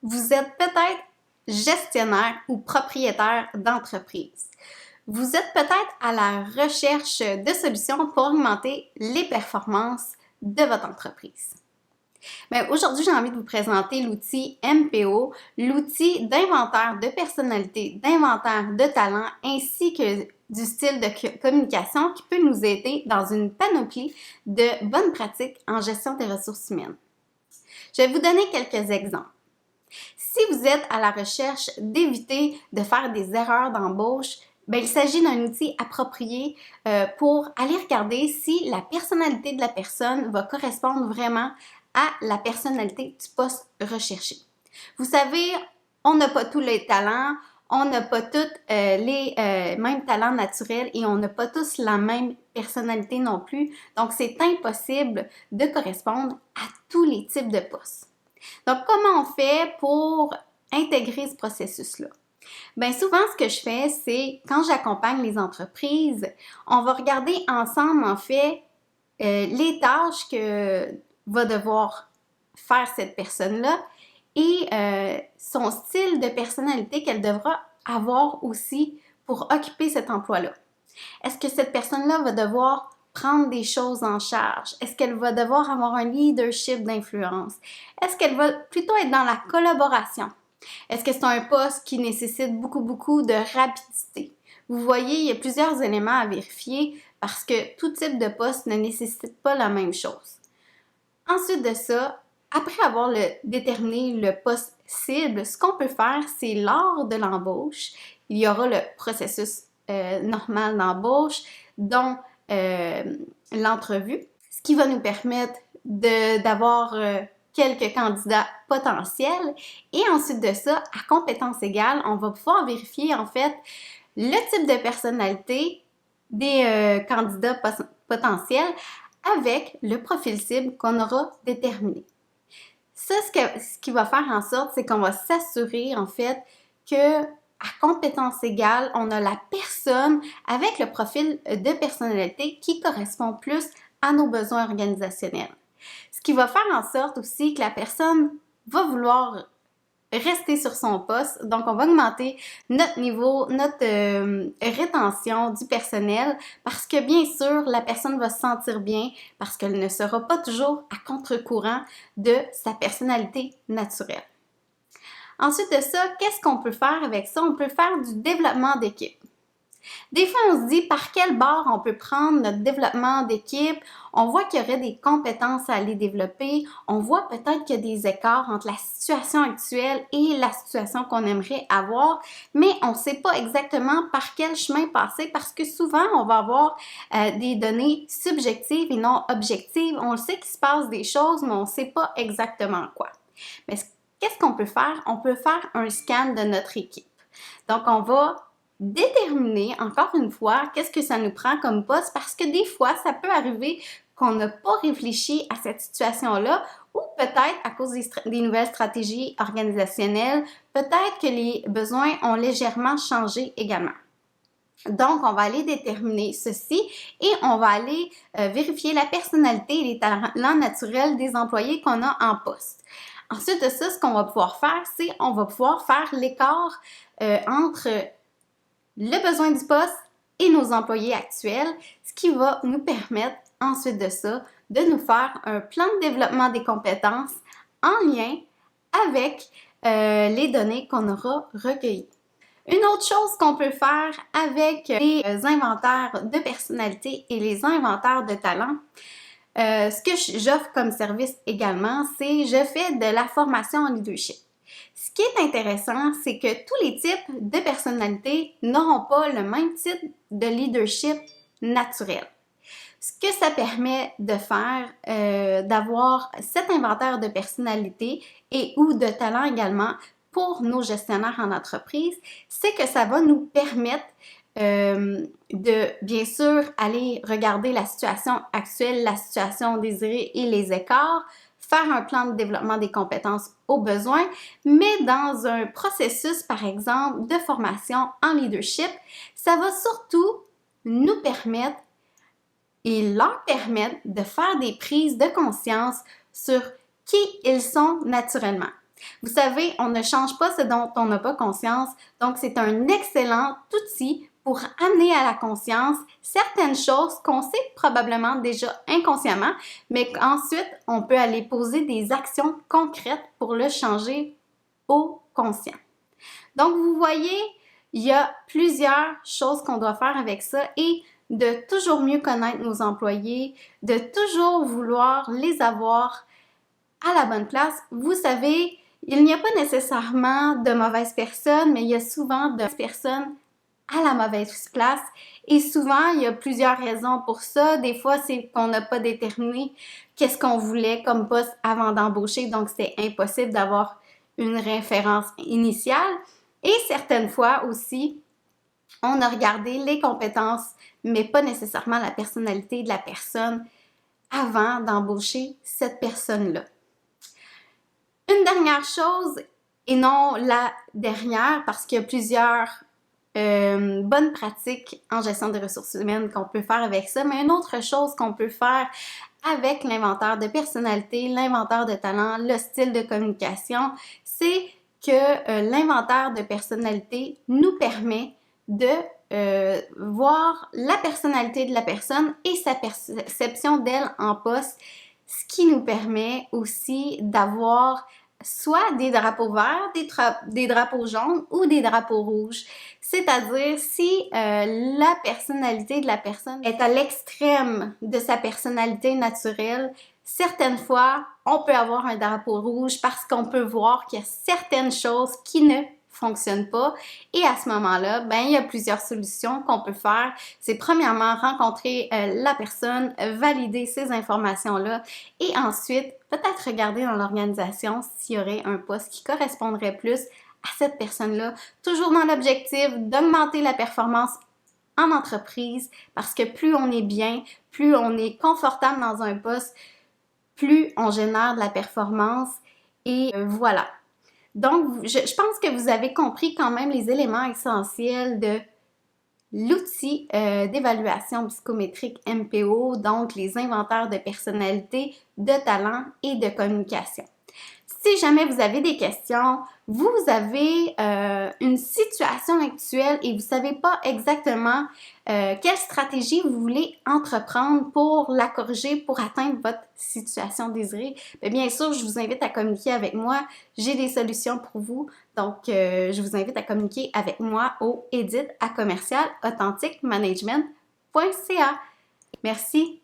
Vous êtes peut-être gestionnaire ou propriétaire d'entreprise. Vous êtes peut-être à la recherche de solutions pour augmenter les performances de votre entreprise. Bien, aujourd'hui, j'ai envie de vous présenter l'outil MPO, l'outil d'inventaire de personnalité, d'inventaire de talent, ainsi que du style de communication qui peut nous aider dans une panoplie de bonnes pratiques en gestion des ressources humaines. Je vais vous donner quelques exemples. Si vous êtes à la recherche d'éviter de faire des erreurs d'embauche, bien, il s'agit d'un outil approprié pour aller regarder si la personnalité de la personne va correspondre vraiment à la personnalité du poste recherché. Vous savez, on n'a pas tous les talents, on n'a pas tous les mêmes talents naturels et on n'a pas tous la même personnalité non plus. Donc, c'est impossible de correspondre à tous les types de postes. Donc, comment on fait pour intégrer ce processus-là? Bien, souvent, ce que je fais, c'est quand j'accompagne les entreprises, on va regarder ensemble, en fait, les tâches que va devoir faire cette personne-là et son style de personnalité qu'elle devra avoir aussi pour occuper cet emploi-là. Est-ce que cette personne-là va devoir prendre des choses en charge? Est-ce qu'elle va devoir avoir un leadership d'influence? Est-ce qu'elle va plutôt être dans la collaboration? Est-ce que c'est un poste qui nécessite beaucoup de rapidité? Vous voyez, il y a plusieurs éléments à vérifier parce que tout type de poste ne nécessite pas la même chose. Ensuite de ça, après avoir déterminé le poste cible, ce qu'on peut faire, c'est lors de l'embauche, il y aura le processus normal d'embauche, dont l'entrevue, ce qui va nous permettre d'avoir quelques candidats potentiels. Et ensuite de ça, à compétences égales, on va pouvoir vérifier en fait le type de personnalité des candidats potentiels avec le profil cible qu'on aura déterminé. Ça, ce qui va faire en sorte, c'est qu'on va s'assurer en fait que à compétences égales, on a la personne avec le profil de personnalité qui correspond plus à nos besoins organisationnels. Ce qui va faire en sorte aussi que la personne va vouloir rester sur son poste. Donc, on va augmenter notre niveau, notre rétention du personnel parce que, bien sûr, la personne va se sentir bien parce qu'elle ne sera pas toujours à contre-courant de sa personnalité naturelle. Ensuite de ça, qu'est-ce qu'on peut faire avec ça? On peut faire du développement d'équipe. Des fois, on se dit par quelle barre on peut prendre notre développement d'équipe. On voit qu'il y aurait des compétences à aller développer. On voit peut-être qu'il y a des écarts entre la situation actuelle et la situation qu'on aimerait avoir, mais on ne sait pas exactement par quel chemin passer parce que souvent, on va avoir des données subjectives et non objectives. On sait qu'il se passe des choses, mais on ne sait pas exactement quoi. Mais qu'est-ce qu'on peut faire? On peut faire un scan de notre équipe. Donc, on va déterminer, encore une fois, qu'est-ce que ça nous prend comme poste parce que des fois, ça peut arriver qu'on n'a pas réfléchi à cette situation-là ou peut-être à cause des nouvelles stratégies organisationnelles, peut-être que les besoins ont légèrement changé également. Donc, on va aller déterminer ceci et on va aller vérifier la personnalité et les talents naturels des employés qu'on a en poste. Ensuite de ça, ce qu'on va pouvoir faire, c'est on va pouvoir faire l'écart entre le besoin du poste et nos employés actuels, ce qui va nous permettre ensuite de ça de nous faire un plan de développement des compétences en lien avec les données qu'on aura recueillies. Une autre chose qu'on peut faire avec les inventaires de personnalité et les inventaires de talent, ce que j'offre comme service également, c'est je fais de la formation en leadership. Ce qui est intéressant, c'est que tous les types de personnalités n'auront pas le même type de leadership naturel. Ce que ça permet de faire, d'avoir cet inventaire de personnalité et ou de talent également pour nos gestionnaires en entreprise, c'est que ça va nous permettre de, bien sûr, aller regarder la situation actuelle, la situation désirée et les écarts, faire un plan de développement des compétences aux besoins, mais dans un processus, par exemple, de formation en leadership, ça va surtout nous permettre et leur permettre de faire des prises de conscience sur qui ils sont naturellement. Vous savez, on ne change pas ce dont on n'a pas conscience, donc c'est un excellent outil pour amener à la conscience certaines choses qu'on sait probablement déjà inconsciemment, mais qu'ensuite on peut aller poser des actions concrètes pour le changer au conscient. Donc vous voyez, il y a plusieurs choses qu'on doit faire avec ça et de toujours mieux connaître nos employés, de toujours vouloir les avoir à la bonne place. Vous savez, il n'y a pas nécessairement de mauvaises personnes, mais il y a souvent de personnes à la mauvaise place. Et souvent, il y a plusieurs raisons pour ça. Des fois, c'est qu'on n'a pas déterminé qu'est-ce qu'on voulait comme poste avant d'embaucher, donc c'est impossible d'avoir une référence initiale. Et certaines fois aussi, on a regardé les compétences, mais pas nécessairement la personnalité de la personne avant d'embaucher cette personne-là. Une dernière chose, et non la dernière, parce qu'il y a plusieurs bonnes pratiques en gestion des ressources humaines qu'on peut faire avec ça, mais une autre chose qu'on peut faire avec l'inventaire de personnalité, l'inventaire de talent, le style de communication, c'est que l'inventaire de personnalité nous permet de voir la personnalité de la personne et sa perception d'elle en poste, ce qui nous permet aussi d'avoir soit des drapeaux verts, des drapeaux jaunes ou des drapeaux rouges. C'est-à-dire, si la personnalité de la personne est à l'extrême de sa personnalité naturelle, certaines fois, on peut avoir un drapeau rouge parce qu'on peut voir qu'il y a certaines choses qui ne fonctionnent pas. Et à ce moment-là, ben, il y a plusieurs solutions qu'on peut faire. C'est premièrement rencontrer la personne, valider ces informations-là et ensuite peut-être regarder dans l'organisation s'il y aurait un poste qui correspondrait plus à cette personne-là, toujours dans l'objectif d'augmenter la performance en entreprise parce que plus on est bien, plus on est confortable dans un poste, plus on génère de la performance et voilà. Donc, je pense que vous avez compris quand même les éléments essentiels de l'outil d'évaluation psychométrique MPO, donc les inventaires de personnalité, de talent et de communication. Si jamais vous avez des questions, vous avez une situation actuelle et vous ne savez pas exactement quelle stratégie vous voulez entreprendre pour la corriger, pour atteindre votre situation désirée, bien sûr, je vous invite à communiquer avec moi. J'ai des solutions pour vous. Donc, je vous invite à communiquer avec moi au edit@commercial-authentique-management.ca. Merci.